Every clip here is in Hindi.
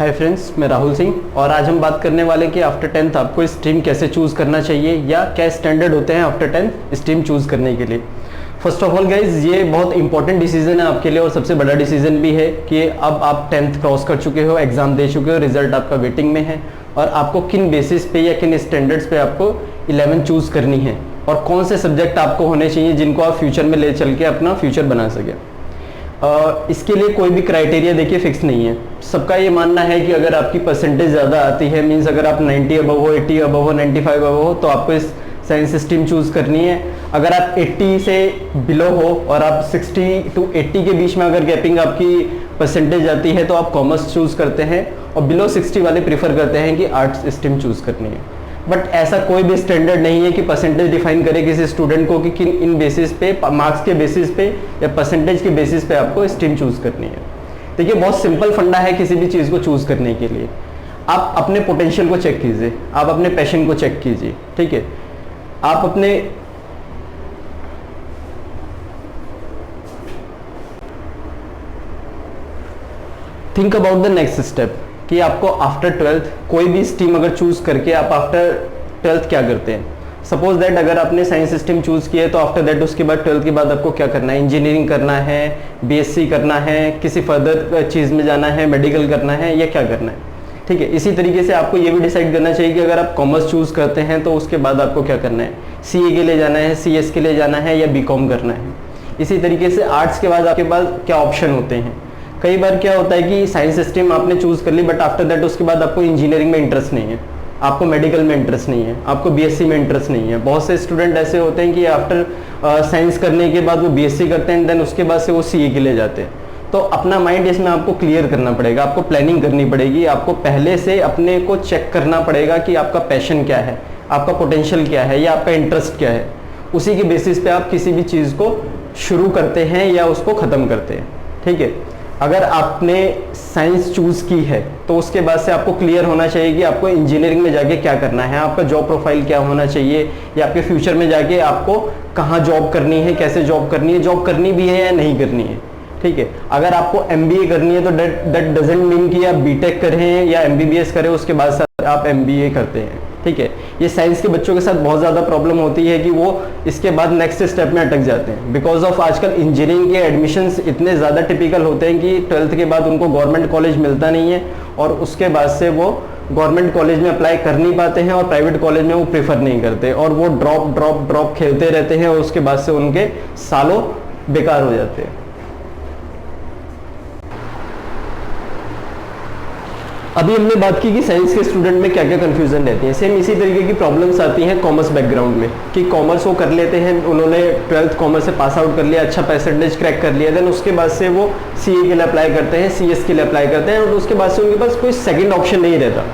हाय फ्रेंड्स, मैं राहुल सिंह और आज हम बात करने वाले कि आफ्टर 10th आपको स्ट्रीम कैसे चूज़ करना चाहिए या क्या स्टैंडर्ड होते हैं आफ्टर 10th स्ट्रीम चूज़ करने के लिए। फर्स्ट ऑफ ऑल गाइज, ये बहुत इंपॉर्टेंट डिसीजन है आपके लिए और सबसे बड़ा डिसीजन भी है कि अब आप 10th क्रॉस कर चुके हो, एग्जाम दे चुके हो, रिजल्ट आपका वेटिंग में है और आपको किन बेसिस पे या किन स्टैंडर्ड्स पे आपको 11 चूज़ करनी है और कौन से सब्जेक्ट आपको होने चाहिए जिनको आप फ्यूचर में ले चल के अपना फ्यूचर बना सके। इसके लिए कोई भी क्राइटेरिया देखिए फिक्स नहीं है। सबका ये मानना है कि अगर आपकी परसेंटेज ज़्यादा आती है, मीन्स अगर आप 90 अबव हो, 80 अबव हो, 95 अबव हो, तो आपको इस साइंस स्ट्रीम चूज़ करनी है। अगर आप 80 से बिलो हो और आप 60 to 80 के बीच में अगर गैपिंग आपकी परसेंटेज आती है तो आप कॉमर्स चूज़ करते हैं और बिलो 60 वाले प्रीफर करते हैं कि आर्ट्स स्ट्रीम चूज़ करनी है। बट ऐसा कोई भी स्टैंडर्ड नहीं है कि परसेंटेज डिफाइन करे किसी स्टूडेंट को कि किन इन बेसिस पे, मार्क्स के बेसिस पे या परसेंटेज के बेसिस पे आपको स्ट्रीम चूज़ करनी है। देखिए, बहुत सिंपल फंडा है किसी भी चीज़ को चूज़ करने के लिए। आप अपने पोटेंशियल को चेक कीजिए, आप अपने पैशन को चेक कीजिए, ठीक है। आप अपने think about the next step कि आपको आफ्टर 12th कोई भी स्ट्रीम अगर चूज़ करके आप आफ्टर 12th क्या करते हैं। सपोज दैट अगर आपने साइंस स्ट्रीम चूज़ किया है तो आफ्टर दैट उसके बाद 12th के बाद आपको क्या करना है, इंजीनियरिंग करना है, बीएससी करना है, किसी फर्दर चीज़ में जाना है, मेडिकल करना है या क्या करना है, ठीक है। इसी तरीके से आपको ये भी डिसाइड करना चाहिए कि अगर आप कॉमर्स चूज़ करते हैं तो उसके बाद आपको क्या करना है, सीए के लिए जाना है, सीएस के लिए जाना है या बीकॉम करना है। इसी तरीके से आर्ट्स के बाद आपके पास क्या ऑप्शन होते हैं। कई बार क्या होता है कि साइंस स्ट्रीम आपने चूज़ कर ली बट आफ्टर दैट उसके बाद आपको इंजीनियरिंग में इंटरेस्ट नहीं है, आपको मेडिकल में इंटरेस्ट नहीं है, आपको बीएससी में इंटरेस्ट नहीं है। बहुत से स्टूडेंट ऐसे होते हैं कि आफ्टर साइंस करने के बाद वो बीएससी करते हैं, देन उसके बाद से वो सीए के लिए जाते हैं। तो अपना माइंड इसमें आपको क्लियर करना पड़ेगा, आपको प्लानिंग करनी पड़ेगी, आपको पहले से अपने को चेक करना पड़ेगा कि आपका पैशन क्या है, आपका पोटेंशियल क्या है या आपका इंटरेस्ट क्या है। उसी के बेसिस पे आप किसी भी चीज़ को शुरू करते हैं या उसको ख़त्म करते हैं, ठीक है। अगर आपने साइंस चूज़ की है तो उसके बाद से आपको क्लियर होना चाहिए कि आपको इंजीनियरिंग में जाके क्या करना है, आपका जॉब प्रोफाइल क्या होना चाहिए या आपके फ्यूचर में जाके आपको कहाँ जॉब करनी है, कैसे जॉब करनी है, जॉब करनी भी है या नहीं करनी है, ठीक है। अगर आपको एमबीए करनी है तो दैट डजंट मीन कि आप बीटेक करें या एमबीबीएस करें उसके बाद आप एमबीए करते हैं, ठीक है। ये साइंस के बच्चों के साथ बहुत ज़्यादा प्रॉब्लम होती है कि वो इसके बाद नेक्स्ट स्टेप में अटक जाते हैं बिकॉज ऑफ आजकल इंजीनियरिंग के एडमिशन्स इतने ज़्यादा टिपिकल होते हैं कि 12th के बाद उनको गवर्नमेंट कॉलेज मिलता नहीं है और उसके बाद से वो गवर्नमेंट कॉलेज में अप्लाई कर नहीं पाते हैं और प्राइवेट कॉलेज में वो प्रेफर नहीं करते और वो ड्रॉप खेलते रहते हैं और उसके बाद से उनके सालों बेकार हो जाते हैं। अभी हमने बात की कि साइंस के स्टूडेंट में क्या क्या कंफ्यूजन रहती है। सेम इसी तरीके की प्रॉब्लम्स आती हैं कॉमर्स बैकग्राउंड में कि कॉमर्स वो कर लेते हैं, उन्होंने 12th कॉमर्स से पास आउट कर लिया, अच्छा परसेंटेज क्रैक कर लिया, देन उसके बाद से वो सीए के लिए अप्लाई करते हैं, सीएस के लिए अप्लाई करते हैं और उसके बाद से उनके पास कोई सेकेंड ऑप्शन नहीं रहता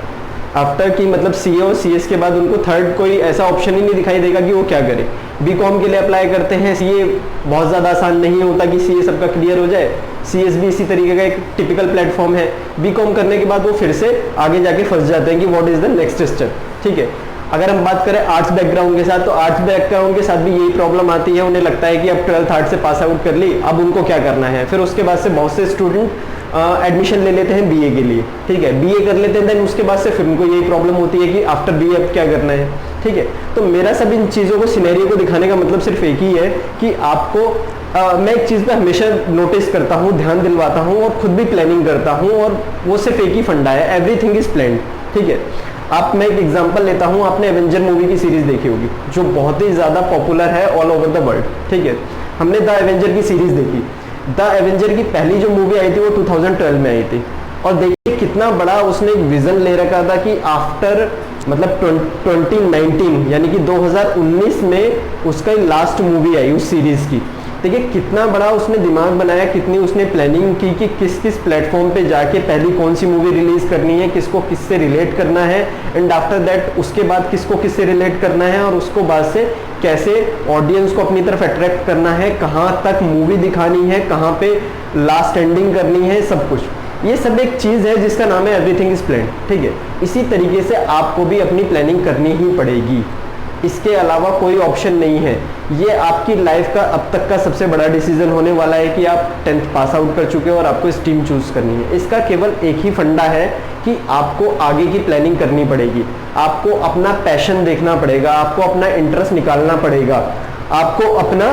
आफ्टर कि मतलब सीए और सीएस के बाद उनको थर्ड कोई ऐसा ऑप्शन ही नहीं दिखाई देगा कि वो क्या करे। बीकॉम के लिए अप्लाई करते हैं, सीए बहुत ज़्यादा आसान नहीं होता कि सीए सबका क्लियर हो जाए, सीएस भी इसी तरीके का एक टिपिकल प्लेटफॉर्म है। बीकॉम करने के बाद वो फिर से आगे जाके फंस जाते हैं कि what is the next step, ठीक है। अगर हम बात करें आर्ट्स बैकग्राउंड के साथ तो आर्ट्स बैकग्राउंड के साथ भी यही प्रॉब्लम आती है। उन्हें लगता है कि अब 12th आर्ट्स से पास आउट कर ली, अब उनको क्या करना है। फिर उसके बाद से बहुत से स्टूडेंट एडमिशन ले लेते हैं बीए के लिए, ठीक है, बीए कर लेते हैं, देन उसके बाद से फिर उनको यही प्रॉब्लम होती है कि आफ्टर बीए अब क्या करना है, ठीक है। तो मेरा सब इन चीज़ों को, सिनेरियो को दिखाने का मतलब सिर्फ एक ही है कि आपको मैं एक चीज़ पे हमेशा नोटिस करता हूँ, ध्यान दिलवाता हूँ और खुद भी प्लानिंग करता हूँ और वो सिर्फ एक ही फंडा है, एवरीथिंग इज प्लान्ड, ठीक है। मैं एक एग्जांपल लेता हूँ, आपने एवेंजर मूवी की सीरीज देखी होगी जो बहुत ही ज़्यादा पॉपुलर है ऑल ओवर द वर्ल्ड, ठीक है। हमने द एवेंजर की सीरीज देखी। द एवेंजर की पहली जो मूवी आई थी वो 2012 में आई थी और देखिए कितना बड़ा उसने एक विजन ले रखा था कि आफ्टर मतलब 2019 यानी कि 2019 में उसका लास्ट मूवी आई उस सीरीज की। देखिए कितना बड़ा उसने दिमाग बनाया, कितनी उसने प्लानिंग की कि किस किस प्लेटफॉर्म पे जाके पहली कौन सी मूवी रिलीज करनी है, किसको किससे रिलेट करना है एंड आफ्टर दैट उसके बाद किसको किससे रिलेट करना है और उसको बाद से कैसे ऑडियंस को अपनी तरफ अट्रैक्ट करना है, कहाँ तक मूवी दिखानी है, कहाँ पे लास्ट एंडिंग करनी है, सब कुछ। ये सब एक चीज़ है जिसका नाम है एवरीथिंग इज प्लान्ड, ठीक है। इसी तरीके से आपको भी अपनी प्लानिंग करनी ही पड़ेगी। इसके अलावा कोई ऑप्शन नहीं है। ये आपकी लाइफ का अब तक का सबसे बड़ा डिसीजन होने वाला है कि आप 10th पास आउट कर चुके हो और आपको स्ट्रीम चूज करनी है। इसका केवल एक ही फंडा है कि आपको आगे की प्लानिंग करनी पड़ेगी, आपको अपना पैशन देखना पड़ेगा, आपको अपना इंटरेस्ट निकालना पड़ेगा, आपको अपना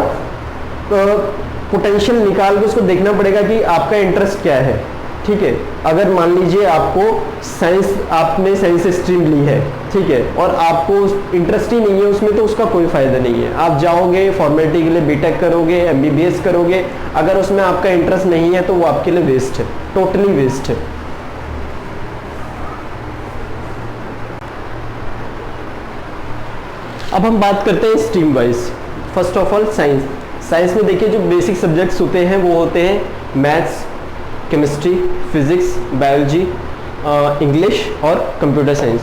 पोटेंशियल निकाल के उसको देखना पड़ेगा कि आपका इंटरेस्ट क्या है। ठीक है, अगर मान लीजिए आपको साइंस, आपने साइंस स्ट्रीम ली है, ठीक है, और आपको इंटरेस्ट ही नहीं है उसमें, तो उसका कोई फायदा नहीं है। आप जाओगे फॉर्मेलिटी के लिए बीटेक करोगे, एमबीबीएस करोगे, अगर उसमें आपका इंटरेस्ट नहीं है तो वो आपके लिए वेस्ट है, टोटली वेस्ट है। अब हम बात करते हैं stream wise. First of all science में देखिए जो बेसिक सब्जेक्ट्स होते हैं वो होते हैं maths, chemistry, physics, biology, English और कंप्यूटर साइंस।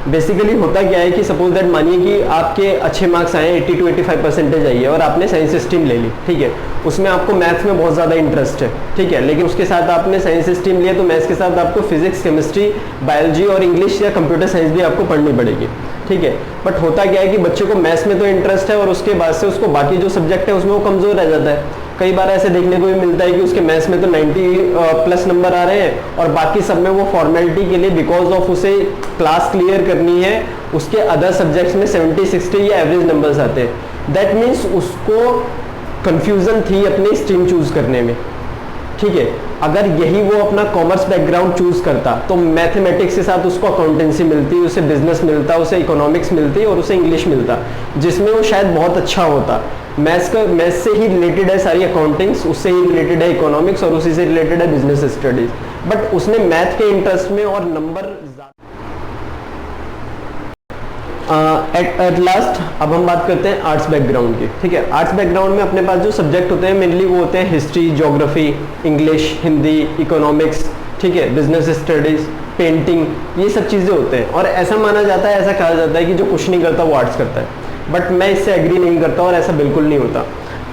बेसिकली होता क्या है कि सपोज दैट मानिए कि आपके अच्छे मार्क्स आए, 80 to 85% आई है और आपने साइंस स्ट्रीम ले ली, ठीक है, उसमें आपको मैथ्स में बहुत ज़्यादा इंटरेस्ट है, ठीक है, लेकिन उसके साथ आपने साइंस स्ट्रीम लिया तो मैथ्स के साथ आपको फिजिक्स, केमिस्ट्री, बायोलॉजी और इंग्लिश या कंप्यूटर साइंस भी आपको पढ़नी पड़ेगी, ठीक है। बट होता क्या है कि बच्चे को मैथ्स में तो इंटरेस्ट है और उसके बाद से उसको बाकी जो सब्जेक्ट है उसमें वो कमज़ोर रह जाता है। कई बार ऐसे देखने को भी मिलता है कि उसके मैथ्स में तो 90 प्लस नंबर आ रहे हैं और बाकी सब में वो फॉर्मेलिटी के लिए बिकॉज ऑफ उसे क्लास क्लियर करनी है, उसके अदर सब्जेक्ट्स में 70, 60 या एवरेज नंबर्स आते हैं। दैट मीन्स उसको कंफ्यूजन थी अपनी स्ट्रीम चूज करने में, ठीक है। अगर यही वो अपना कॉमर्स बैकग्राउंड चूज करता तो मैथमेटिक्स के साथ उसको अकाउंटेंसी मिलती, उसे बिजनेस मिलता, उसे इकोनॉमिक्स मिलती और उसे इंग्लिश मिलता, जिसमें वो शायद बहुत अच्छा होता। मैथ्स से ही रिलेटेड है सारी अकाउंटिंग्स, उससे ही रिलेटेड है इकोनॉमिक्स और उसी से रिलेटेड है बिजनेस स्टडीज, बट उसने मैथ के इंटरेस्ट में और नंबर एट लास्ट। अब हम बात करते हैं आर्ट्स बैकग्राउंड की, ठीक है। आर्ट्स बैकग्राउंड में अपने पास जो सब्जेक्ट होते हैं मेनली वो होते हैं history, geography, English, Hindi, economics, ठीक है, बिजनेस स्टडीज, पेंटिंग, ये सब चीज़ें होते हैं। और ऐसा माना जाता है, ऐसा कहा जाता है कि जो कुछ नहीं करता वो आर्ट्स करता है, बट मैं इससे एग्री नहीं करता और ऐसा बिल्कुल नहीं होता।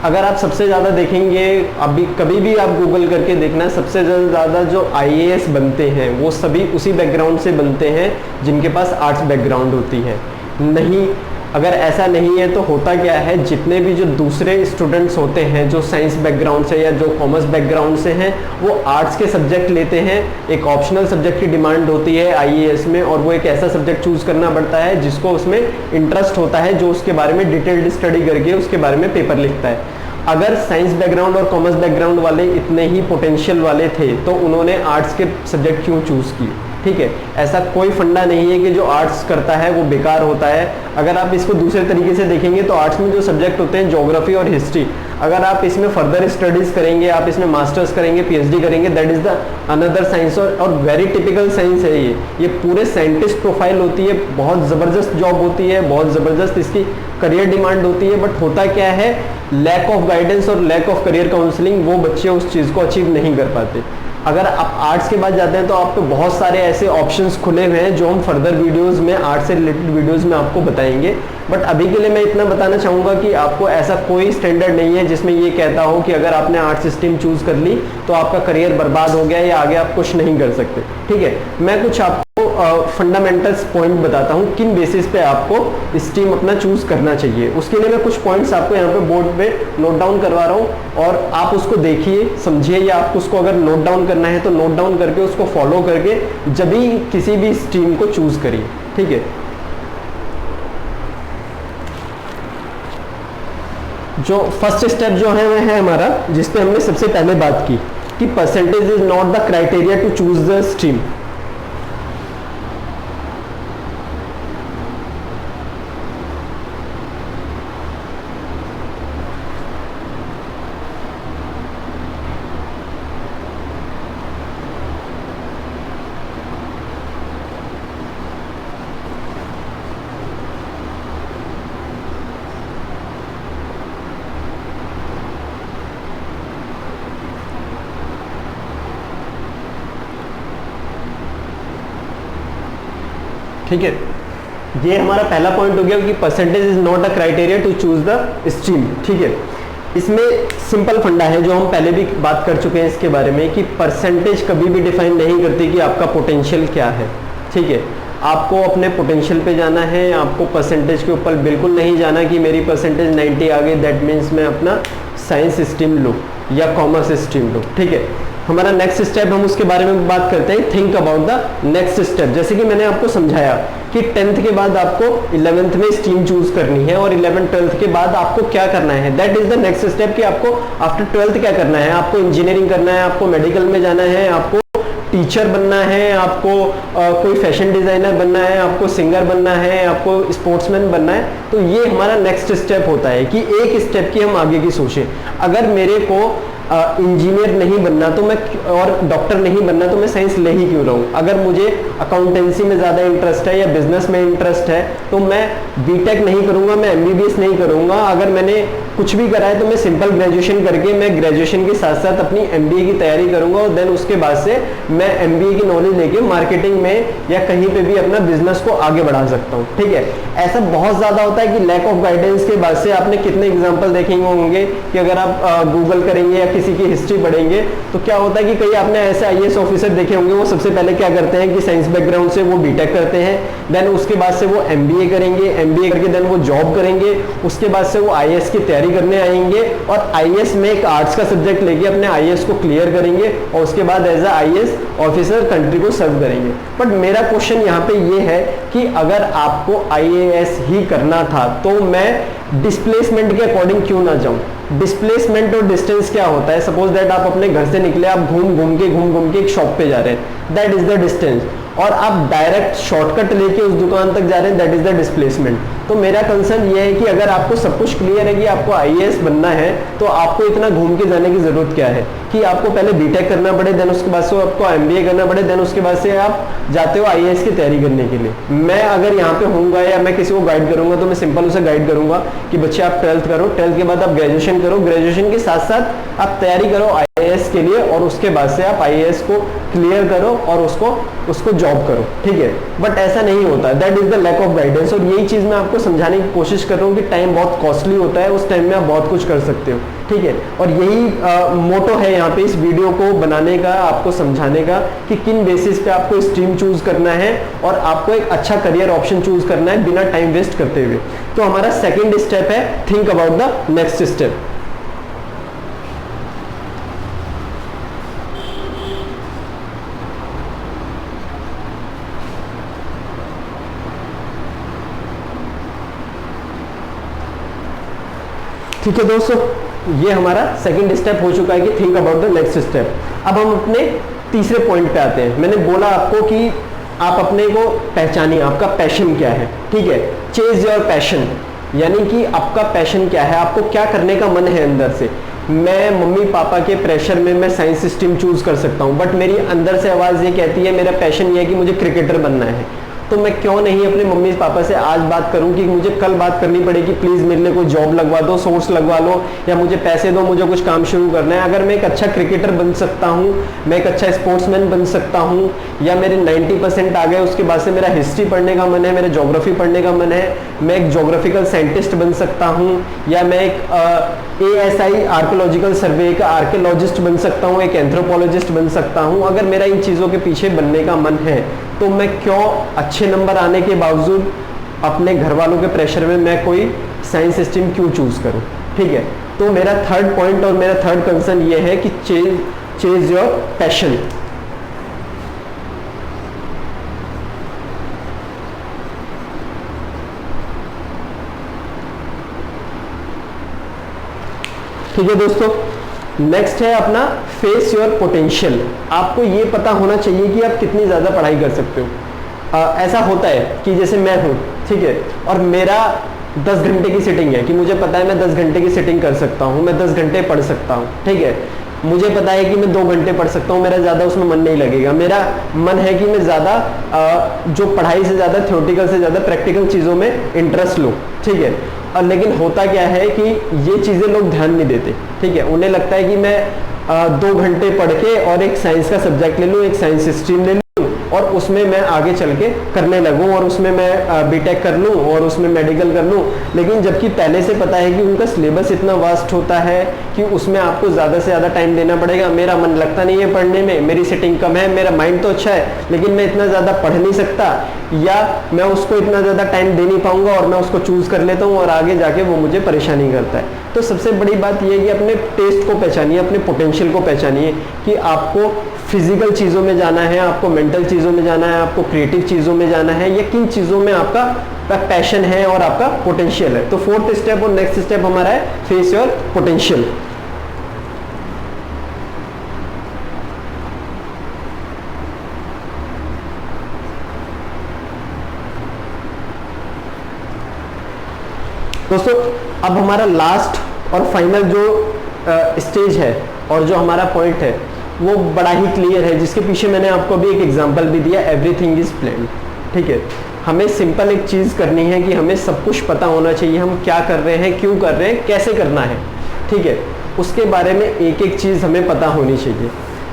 अगर आप सबसे ज़्यादा देखेंगे, अभी कभी भी आप गूगल करके देखना, सबसे ज़्यादा जो आईएएस बनते हैं वो सभी उसी बैकग्राउंड से बनते हैं जिनके पास आर्ट्स बैकग्राउंड होती है। नहीं, अगर ऐसा नहीं है तो होता क्या है, जितने भी जो दूसरे स्टूडेंट्स होते हैं जो साइंस बैकग्राउंड से या जो कॉमर्स बैकग्राउंड से हैं, वो आर्ट्स के सब्जेक्ट लेते हैं। एक ऑप्शनल सब्जेक्ट की डिमांड होती है आईएएस में और वो एक ऐसा सब्जेक्ट चूज करना पड़ता है जिसको उसमें इंटरेस्ट होता है, जो उसके बारे में डिटेल्ड स्टडी करके उसके बारे में पेपर लिखता है। अगर साइंस बैकग्राउंड और कॉमर्स बैकग्राउंड वाले इतने ही पोटेंशियल वाले थे तो उन्होंने आर्ट्स के सब्जेक्ट क्यों चूज किए, ठीक है। ऐसा कोई फंडा नहीं है कि जो आर्ट्स करता है वो बेकार होता है। अगर आप इसको दूसरे तरीके से देखेंगे तो आर्ट्स में जो सब्जेक्ट होते हैं ज्योग्राफी और हिस्ट्री, अगर आप इसमें फर्दर स्टडीज करेंगे, आप इसमें मास्टर्स करेंगे, पीएचडी करेंगे, that is the another science और वेरी टिपिकल साइंस है ये पूरे साइंटिस्ट प्रोफाइल होती है, बहुत ज़बरदस्त जॉब होती है, बहुत ज़बरदस्त इसकी करियर डिमांड होती है। बट होता क्या है, लैक ऑफ गाइडेंस और लैक ऑफ करियर काउंसलिंग, वो बच्चे उस चीज़ को अचीव नहीं कर पाते। अगर आप आर्ट्स के बाद जाते हैं तो आपको बहुत सारे ऐसे ऑप्शंस खुले हुए हैं जो हम फर्दर वीडियोस में, आर्ट्स से रिलेटेड वीडियोस में आपको बताएंगे। बट अभी के लिए मैं इतना बताना चाहूँगा कि आपको ऐसा कोई स्टैंडर्ड नहीं है जिसमें ये कहता हो कि अगर आपने आर्ट्स स्ट्रीम चूज कर ली तो आपका करियर बर्बाद हो गया या आगे आप कुछ नहीं कर सकते, ठीक है। मैं कुछ आपको फंडामेंटल्स पॉइंट बताता हूँ किन बेसिस पे आपको स्ट्रीम अपना चूज करना चाहिए। उसके लिए मैं कुछ पॉइंट्स आपको यहाँ पे बोर्ड पे नोट डाउन करवा रहा हूँ और आप उसको देखिए, समझिए, या आपको उसको अगर नोट डाउन करना है तो नोट डाउन करके उसको फॉलो करके जब भी किसी भी स्ट्रीम को चूज करिए, ठीक है। जो फर्स्ट स्टेप जो है वह है हमारा, जिस पे हमने सबसे पहले बात की कि percentage is not the criteria to choose the stream. ठीक है, ये हमारा पहला पॉइंट हो गया कि percentage is not a criteria to choose the stream, ठीक है। इसमें सिंपल फंडा है जो हम पहले भी बात कर चुके हैं इसके बारे में कि परसेंटेज कभी भी डिफाइन नहीं करती कि आपका पोटेंशियल क्या है, ठीक है। आपको अपने पोटेंशियल पे जाना है, आपको परसेंटेज के ऊपर बिल्कुल नहीं जाना कि मेरी परसेंटेज 90 आ गई दैट मीन्स मैं अपना साइंस स्ट्रीम लूँ या कॉमर्स स्ट्रीम लूँ। ठीक है, हमारा नेक्स्ट स्टेप, हम उसके बारे में बात करते हैं, think about the next step. जैसे कि मैंने आपको समझाया कि 10th के बाद आपको 11th में स्ट्रीम चूज करनी है और 11th 12th के बाद आपको क्या करना है, that is the next step कि आपको आफ्टर 12th क्या करना है। आपको इंजीनियरिंग करना है, आपको मेडिकल में जाना है, आपको टीचर बनना है, आपको कोई फैशन डिजाइनर बनना है, आपको सिंगर बनना है, आपको स्पोर्ट्समैन बनना है। तो ये हमारा नेक्स्ट स्टेप होता है कि एक स्टेप की हम आगे की सोचें। अगर मेरे को इंजीनियर नहीं बनना तो मैं और डॉक्टर नहीं बनना तो मैं साइंस ले ही क्यों रहूं। अगर मुझे अकाउंटेंसी में ज़्यादा इंटरेस्ट है या बिजनेस में इंटरेस्ट है तो मैं बीटेक नहीं करूंगा, मैं एमबीबीएस नहीं करूंगा। अगर मैंने कुछ भी करा है तो मैं सिंपल ग्रेजुएशन करके मैं ग्रेजुएशन के साथ साथ अपनी एमबीए की तैयारी करूंगा और देन उसके बाद से मैं एमबीए की नॉलेज लेके मार्केटिंग में या कहीं पे भी अपना बिजनेस को आगे बढ़ा सकता हूँ। ठीक है, ऐसा बहुत ज़्यादा होता है कि लैक ऑफ गाइडेंस के बाद से आपने कितने एग्जाम्पल देखेंगे होंगे कि अगर आप गूगल करेंगे या किसी की हिस्ट्री पढ़ेंगे तो क्या होता है कि कई आपने ऐसे आईएएस ऑफिसर देखे होंगे, वो सबसे पहले क्या करते हैं कि साइंस बैकग्राउंड से वो बीटेक करते हैं, देन उसके बाद से वो एमबीए करेंगे, एमबीए करके देन वो जॉब करेंगे, उसके बाद से वो आईएएस की तैयारी करने आएंगे और आईएएस में एक आर्ट्स का सब्जेक्ट लेके अपने आईएएस को क्लियर करेंगे और उसके बाद as a IAS officer country को सर्व करेंगे। बट मेरा क्वेश्चन यहाँ पे ये है कि अगर आपको आईएएस ही करना था तो मैं डिस्प्लेसमेंट के अकॉर्डिंग क्यों ना जाऊं। डिस्प्लेसमेंट और डिस्टेंस क्या होता है, सपोज दैट आप अपने घर से निकले, आप घूम घूम के एक शॉप पे जा रहे हैं, दैट इज द डिस्टेंस, और आप डायरेक्ट शॉर्टकट लेके उस दुकान तक जा रहे हैं, दैट इज द डिस्प्लेसमेंट। तो मेरा कंसर्न ये है कि अगर आपको सब कुछ क्लियर है कि आपको आईएएस बनना है तो आपको इतना घूम के जाने की जरूरत क्या है कि आपको पहले बीटेक करना पड़े, देन उसके बाद से आपको एमबीए करना पड़े, देन उसके बाद से आप जाते हो आईएएस की तैयारी करने के लिए। मैं अगर यहाँ पे होऊंगा या मैं किसी को गाइड करूंगा तो मैं सिंपल उसे गाइड करूंगा कि बच्चे आप 12th करो, 12th के बाद आप ग्रेजुएशन करो, ग्रेजुएशन के साथ साथ आप तैयारी करो आईएएस के लिए और उसके बाद से आप आईएएस को क्लियर करो और उसको जॉब करो। ठीक है, बट ऐसा नहीं होता, that is the lack of guidance. और यही चीज मैं आपको समझाने की कोशिश कर रहा हूँ कि टाइम बहुत कॉस्टली होता है, उस टाइम में आप बहुत कुछ कर सकते हो। ठीक है, और यही मोटो है यहाँ पे इस वीडियो को बनाने का, आपको समझाने का कि किन बेसिस पे आपको स्ट्रीम चूज करना है और आपको एक अच्छा करियर ऑप्शन चूज करना है बिना टाइम वेस्ट करते हुए। तो हमारा सेकेंड स्टेप है think about the next step. ठीक है दोस्तों, ये हमारा सेकंड स्टेप हो चुका है कि think about the next step. अब हम अपने तीसरे पॉइंट पे आते हैं। मैंने बोला आपको कि आप अपने को पहचानिए, आपका पैशन क्या है। ठीक है, चेज योर पैशन, यानी कि आपका पैशन क्या है, आपको क्या करने का मन है अंदर से। मैं मम्मी पापा के प्रेशर में मैं साइंस स्ट्रीम चूज कर सकता हूँ, बट मेरी अंदर से आवाज़ ये कहती है, मेरा पैशन ये है कि मुझे क्रिकेटर बनना है। तो मैं क्यों नहीं अपने मम्मी पापा से आज बात करूं कि मुझे कल बात करनी पड़ेगी, प्लीज मेरे लिए कोई जॉब लगवा दो, सोर्स लगवा लो, या मुझे पैसे दो, मुझे कुछ काम शुरू करना है। अगर मैं एक अच्छा क्रिकेटर बन सकता हूं, मैं एक अच्छा स्पोर्ट्समैन बन सकता हूं, या मेरे 90% आ गए, उसके बाद से मेरा हिस्ट्री पढ़ने का मन है, मेरा ज्योग्राफी पढ़ने का मन है, मैं एक ज्योग्राफिकल साइंटिस्ट बन सकता हूँ, या मैं एक ASI आर्कोलॉजिकल सर्वे का आर्कियोलॉजिस्ट बन सकता हूँ, एक एंथ्रोपोलॉजिस्ट बन सकता हूँ। अगर मेरा इन चीज़ों के पीछे बनने का मन है तो मैं क्यों अच्छे नंबर आने के बावजूद अपने घर वालों के प्रेशर में मैं कोई साइंस स्ट्रीम क्यों चूज करूं। ठीक है, तो मेरा थर्ड पॉइंट और मेरा थर्ड कंसर्न ये है कि चेज योर पैशन। ठीक है दोस्तों, नेक्स्ट है अपना फेस योर पोटेंशियल। आपको ये पता होना चाहिए कि आप कितनी ज़्यादा पढ़ाई कर सकते हो। ऐसा होता है कि जैसे मैं हूँ, ठीक है, और मेरा 10 घंटे की सिटिंग है कि मुझे पता है मैं 10 घंटे की सिटिंग कर सकता हूँ, मैं 10 घंटे पढ़ सकता हूँ। ठीक है, मुझे पता है कि मैं 2 घंटे पढ़ सकता हूँ, मेरा ज़्यादा उसमें मन नहीं लगेगा। मेरा मन है कि मैं ज़्यादा जो पढ़ाई से ज़्यादा थ्योरेटिकल से ज़्यादा प्रैक्टिकल चीज़ों में इंटरेस्ट लूँ। ठीक है, और लेकिन होता क्या है कि ये चीज़ें लोग ध्यान नहीं देते। ठीक है, उन्हें लगता है कि मैं 2 घंटे पढ़ के और एक साइंस का सब्जेक्ट ले लूँ, एक साइंस स्ट्रीम ले लूँ और उसमें मैं आगे चल के करने लगूं और उसमें मैं बीटेक कर लूं और उसमें मेडिकल कर लूं। लेकिन जबकि पहले से पता है कि उनका सिलेबस इतना वास्ट होता है कि उसमें आपको ज़्यादा से ज़्यादा टाइम देना पड़ेगा। मेरा मन लगता नहीं है पढ़ने में, मेरी सिटिंग कम है, मेरा माइंड तो अच्छा है लेकिन मैं इतना ज़्यादा पढ़ नहीं सकता, या मैं उसको इतना ज़्यादा टाइम दे नहीं पाऊंगा और मैं उसको चूज़ कर लेता हूँ और आगे जाके वो मुझे परेशानी करता है। तो सबसे बड़ी बात यह है कि अपने टेस्ट को पहचानिए, अपने पोटेंशियल को पहचानिए कि आपको फिजिकल चीज़ों में जाना है, आपको मेंटल चीज़ों में जाना है, आपको क्रिएटिव चीज़ों में जाना है, या किन चीज़ों में आपका पैशन है और आपका पोटेंशियल है। तो फोर्थ स्टेप और नेक्स्ट स्टेप हमारा है फेस योर पोटेंशियल। दोस्तों अब हमारा लास्ट और फाइनल जो स्टेज है और जो हमारा पॉइंट है वो बड़ा ही क्लियर है, जिसके पीछे मैंने आपको अभी एक एग्जांपल भी दिया, एवरीथिंग इज प्लान्ड। ठीक है, हमें सिंपल एक चीज़ करनी है कि हमें सब कुछ पता होना चाहिए, हम क्या कर रहे हैं, क्यों कर रहे हैं, कैसे करना है। ठीक है, उसके बारे में एक एक चीज़ हमें पता होनी चाहिए।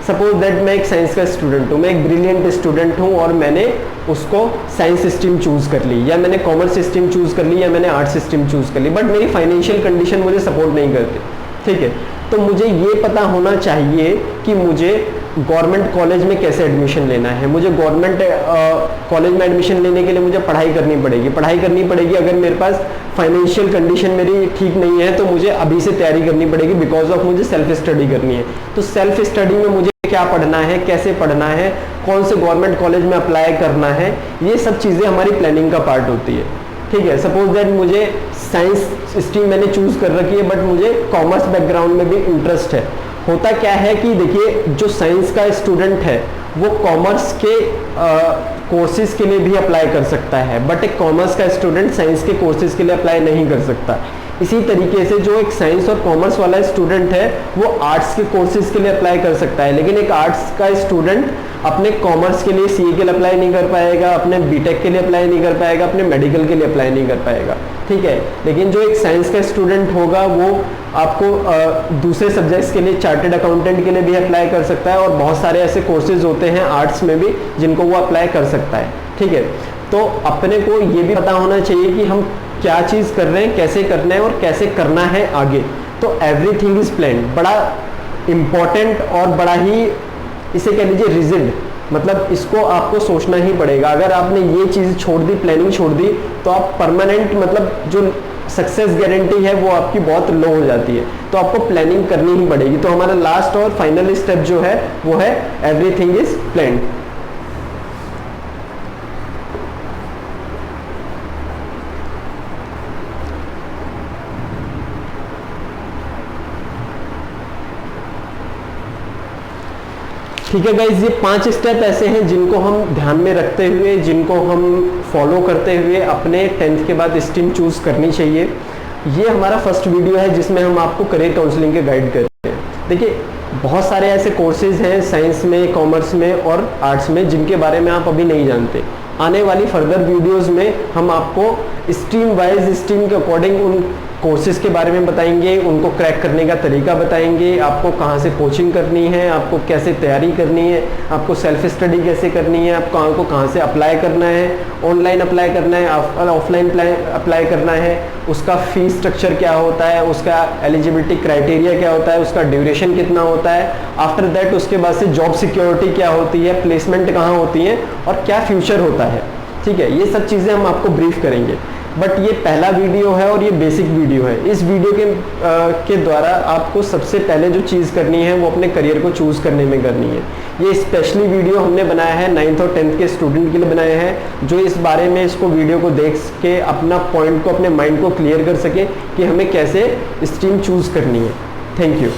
सपोज दैट मैं एक साइंस का स्टूडेंट हूँ, मैं एक ब्रिलियंट स्टूडेंट हूँ और मैंने उसको साइंस स्ट्रीम चूज़ कर ली, या मैंने कॉमर्स स्ट्रीम चूज़ कर ली, या मैंने आर्ट्स स्ट्रीम चूज़ कर ली, बट मेरी फाइनेंशियल कंडीशन मुझे सपोर्ट नहीं करती। ठीक है, तो मुझे ये पता होना चाहिए कि मुझे गवर्नमेंट कॉलेज में कैसे एडमिशन लेना है। मुझे गवर्नमेंट कॉलेज में एडमिशन लेने के लिए मुझे पढ़ाई करनी पड़ेगी। अगर मेरे पास फाइनेंशियल कंडीशन मेरी ठीक नहीं है तो मुझे अभी से तैयारी करनी पड़ेगी, बिकॉज ऑफ मुझे सेल्फ स्टडी करनी है। तो सेल्फ स्टडी में मुझे क्या पढ़ना है, कैसे पढ़ना है, कौन से गवर्नमेंट कॉलेज में अप्लाई करना है, ये सब चीज़ें हमारी प्लानिंग का पार्ट होती है। ठीक है, सपोज दैट मुझे साइंस स्ट्रीम मैंने चूज़ कर रखी है बट मुझे कॉमर्स बैकग्राउंड में भी इंटरेस्ट है। होता क्या है कि देखिए, जो साइंस का स्टूडेंट है वो कॉमर्स के कोर्सेज के लिए भी अप्लाई कर सकता है, बट एक कॉमर्स का स्टूडेंट साइंस के कोर्सेज के लिए अप्लाई नहीं कर सकता। इसी तरीके से जो एक साइंस और कॉमर्स वाला स्टूडेंट है वो आर्ट्स के कोर्सेज के लिए अप्लाई कर सकता है, लेकिन एक आर्ट्स का स्टूडेंट अपने कॉमर्स के लिए सीए के लिए अप्लाई नहीं कर पाएगा, अपने बीटेक के लिए अप्लाई नहीं कर पाएगा, अपने मेडिकल के लिए अप्लाई नहीं कर पाएगा। ठीक है, लेकिन जो एक साइंस का स्टूडेंट होगा वो आपको दूसरे सब्जेक्ट्स के लिए, चार्टेड अकाउंटेंट के लिए भी अप्लाई कर सकता है, और बहुत सारे ऐसे कोर्सेज होते हैं आर्ट्स में भी जिनको वो अप्लाई कर सकता है। ठीक है, तो अपने को ये भी पता होना चाहिए कि हम क्या चीज़ कर रहे हैं, कैसे करना है और कैसे करना है आगे। तो एवरीथिंग इज प्लान्ड बड़ा इम्पॉर्टेंट और बड़ा ही, इसे कह लीजिए रिजिड, मतलब इसको आपको सोचना ही पड़ेगा। अगर आपने ये चीज़ छोड़ दी, प्लानिंग छोड़ दी, तो आप परमानेंट, मतलब जो सक्सेस गारंटी है वो आपकी बहुत लो हो जाती है। तो आपको प्लानिंग करनी ही पड़ेगी। तो हमारा लास्ट और फाइनल स्टेप जो है वो है एवरीथिंग इज प्लान्ड। ठीक है गाइज, ये 5 स्टेप ऐसे हैं जिनको हम ध्यान में रखते हुए, जिनको हम फॉलो करते हुए अपने 10th के बाद स्ट्रीम चूज करनी चाहिए। ये हमारा फर्स्ट वीडियो है जिसमें हम आपको करियर काउंसलिंग के गाइड करते हैं। देखिए, बहुत सारे ऐसे कोर्सेज हैं साइंस में, कॉमर्स में और आर्ट्स में जिनके बारे में आप अभी नहीं जानते। आने वाली फर्दर वीडियोस में हम आपको स्ट्रीम वाइज, स्ट्रीम के अकॉर्डिंग उन कोर्सेज के बारे में बताएंगे, उनको क्रैक करने का तरीका बताएंगे, आपको कहाँ से कोचिंग करनी है, आपको कैसे तैयारी करनी है, आपको सेल्फ स्टडी कैसे करनी है, आपको कहाँ से अप्लाई करना है, ऑनलाइन अप्लाई करना है, ऑफलाइन अप्लाई करना है, उसका फीस स्ट्रक्चर क्या होता है, उसका एलिजिबिलिटी क्राइटेरिया क्या होता है, उसका ड्यूरेशन कितना होता है, आफ्टर दैट उसके बाद से जॉब सिक्योरिटी क्या होती है, प्लेसमेंट कहाँ होती है और क्या फ्यूचर होता है। ठीक है, ये सब चीज़ें हम आपको ब्रीफ करेंगे। बट ये पहला वीडियो है और ये बेसिक वीडियो है। इस वीडियो के द्वारा आपको सबसे पहले जो चीज़ करनी है वो अपने करियर को चूज़ करने में करनी है। ये स्पेशली वीडियो हमने बनाया है 9th और 10th के स्टूडेंट के लिए बनाया है, जो इस बारे में इसको वीडियो को देख के अपना पॉइंट को, अपने माइंड को क्लियर कर सके कि हमें कैसे स्ट्रीम चूज़ करनी है। Thank you.